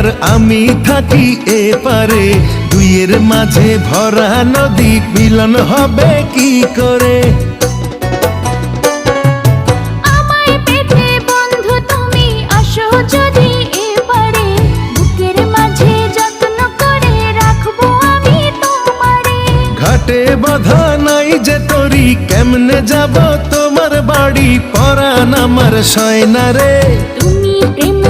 আর আমি থাকি এপারে, দুইয়ের মাঝে ভরা নদী মিলন হবে কি করে? আমায় পেতে বন্ধু তুমি আসো যদি এপারে, বুকের মাঝে যত্ন করে রাখবো আমি তোমারে। ঘাটে বাঁধা নাই যে তরি, কেমনে যাব তোমার বাড়ি? পরাণ আমার সয়না রে। তুমি প্রেমে